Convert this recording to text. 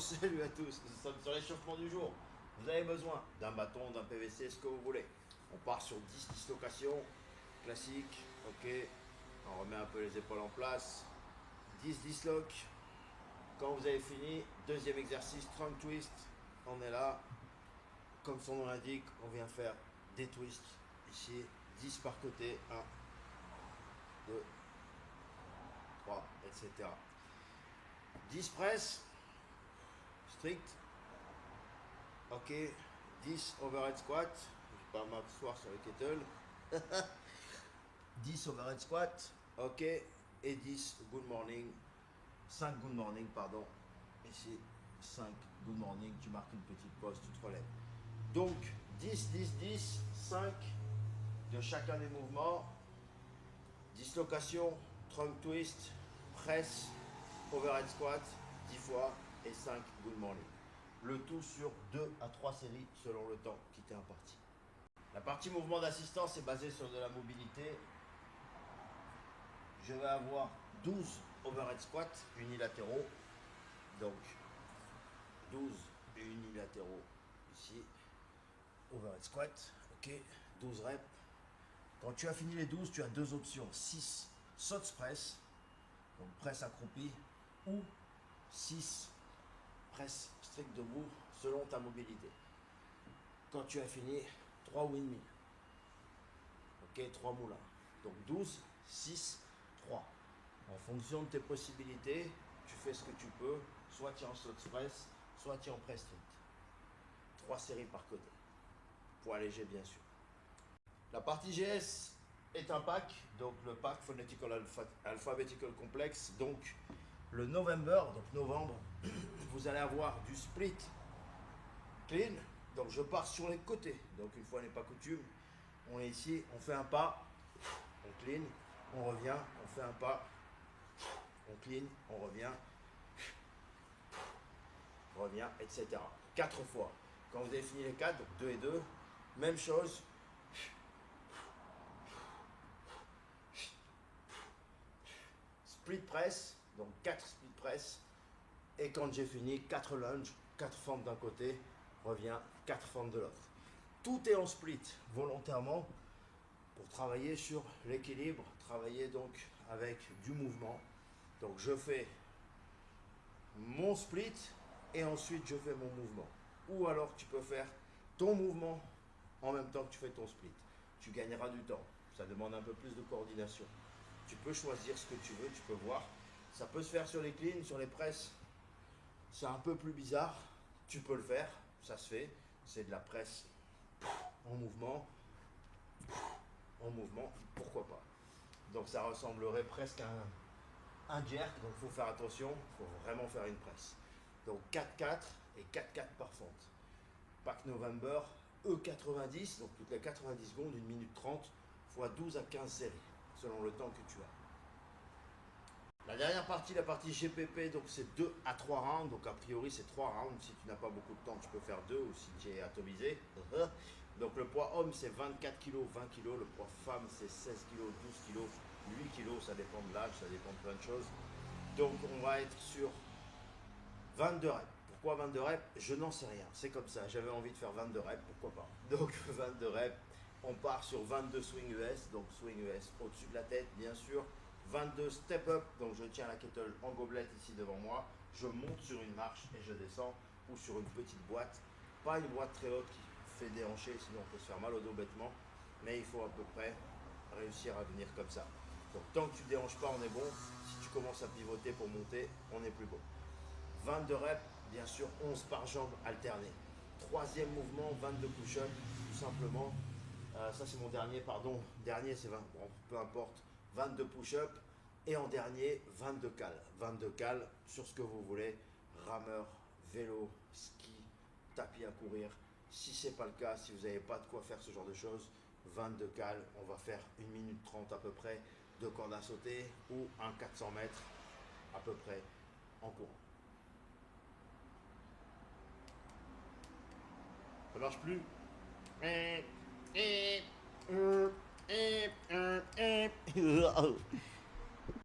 salut à tous, nous sommes sur l'échauffement du jour. Vous avez besoin d'un bâton, d'un PVC, ce que vous voulez. On part sur 10 dislocations, classique, ok. On remet un peu les épaules en place. 10 dislocs. Quand vous avez fini, deuxième exercice, trunk twist. On est là, comme son nom l'indique, on vient faire des twists. Ici, 10 par côté, 1, 2, 3, etc. 10 press, strict. Ok, 10 overhead squat. Je vais pas m'asseoir sur les kettle. 10 overhead squat. Ok, et 10 good morning. 5 good morning, pardon. Ici, 5 good morning. Tu marques une petite pause, tu te relèves. Donc, 10, 10, 10, 5 de chacun des mouvements. Dislocation, trunk twist, press, overhead squat, 10 fois et 5 good morning. Le tout sur 2 à 3 séries selon le temps qui t'est imparti. La partie mouvement d'assistance est basée sur de la mobilité. Je vais avoir 12 overhead squats unilatéraux. Donc 12 unilatéraux ici. Overhead squat, ok, 12 reps. Quand tu as fini les 12, tu as deux options. 6 sauts press, donc presse accroupie, ou 6 presse strict debout selon ta mobilité. Quand tu as fini, 3 windmills. Ok, 3 moulins. Donc 12, 6, 3. En fonction de tes possibilités, tu fais ce que tu peux. Soit tu es en saut press, soit tu es en press strict. 3 séries par côté. Poids léger bien sûr. La partie GS est un pack, donc le pack Phonetical Alphabetical Complex. Donc le novembre, vous allez avoir du split clean. Donc je pars sur les côtés. Donc une fois n'est pas coutume, on est ici, on fait un pas, on clean, on revient, on fait un pas, on clean, on revient, etc. 4 fois. Quand vous avez fini les 4, donc 2 et 2, même chose. Split press, donc 4 split press. Et quand j'ai fini, 4 lunges, 4 fentes d'un côté, revient 4 fentes de l'autre. Tout est en split, volontairement, pour travailler sur l'équilibre, travailler donc avec du mouvement. Donc je fais mon split et ensuite je fais mon mouvement. Ou alors tu peux faire ton mouvement en même temps que tu fais ton split. Tu gagneras du temps. Ça demande un peu plus de coordination. Tu peux choisir ce que tu veux, tu peux voir. Ça peut se faire sur les cleans, sur les presses. C'est un peu plus bizarre. Tu peux le faire, ça se fait. C'est de la presse en mouvement, pourquoi pas. Donc ça ressemblerait presque à un jerk, donc il faut faire attention, il faut vraiment faire une presse. Donc 4-4 et 4-4 par fente. Pack November, E90, donc toutes les 90 secondes, 1 minute 30, fois 12 à 15 séries, selon le temps que tu as. La dernière partie, la partie GPP, donc c'est 2 à 3 rounds, donc a priori c'est 3 rounds. Si tu n'as pas beaucoup de temps, tu peux faire 2 ou si tu es atomisé. Donc le poids homme c'est 24 kg, 20 kg, le poids femme c'est 16 kg, 12 kg, 8 kg, ça dépend de l'âge, ça dépend de plein de choses. Donc on va être sur 22 reps. Pourquoi 22 reps? Je n'en sais rien, c'est comme ça, j'avais envie de faire 22 reps, pourquoi pas. Donc 22 reps, on part sur 22 swing US, donc swing US au-dessus de la tête bien sûr. 22 step up, donc je tiens la kettle en gobelet ici devant moi, je monte sur une marche et je descends, ou sur une petite boîte, pas une boîte très haute qui fait déhancher, sinon on peut se faire mal au dos bêtement, mais il faut à peu près réussir à venir comme ça. Donc tant que tu ne déhanches pas, on est bon. Si tu commences à pivoter pour monter, on est plus bon. 22 reps, bien sûr, 11 par jambe alternée. Troisième mouvement, 22 push-ups, tout simplement. Ça c'est mon dernier, pardon. Dernier c'est 20, bon, peu importe. 22 push-ups. Et en dernier, 22 cales. 22 cales sur ce que vous voulez. Rameur, vélo, ski, tapis à courir. Si ce n'est pas le cas, si vous n'avez pas de quoi faire ce genre de choses, 22 cales, on va faire 1 minute 30 à peu près de corde à sauter ou un 400 mètres à peu près en courant. Ça marche plus.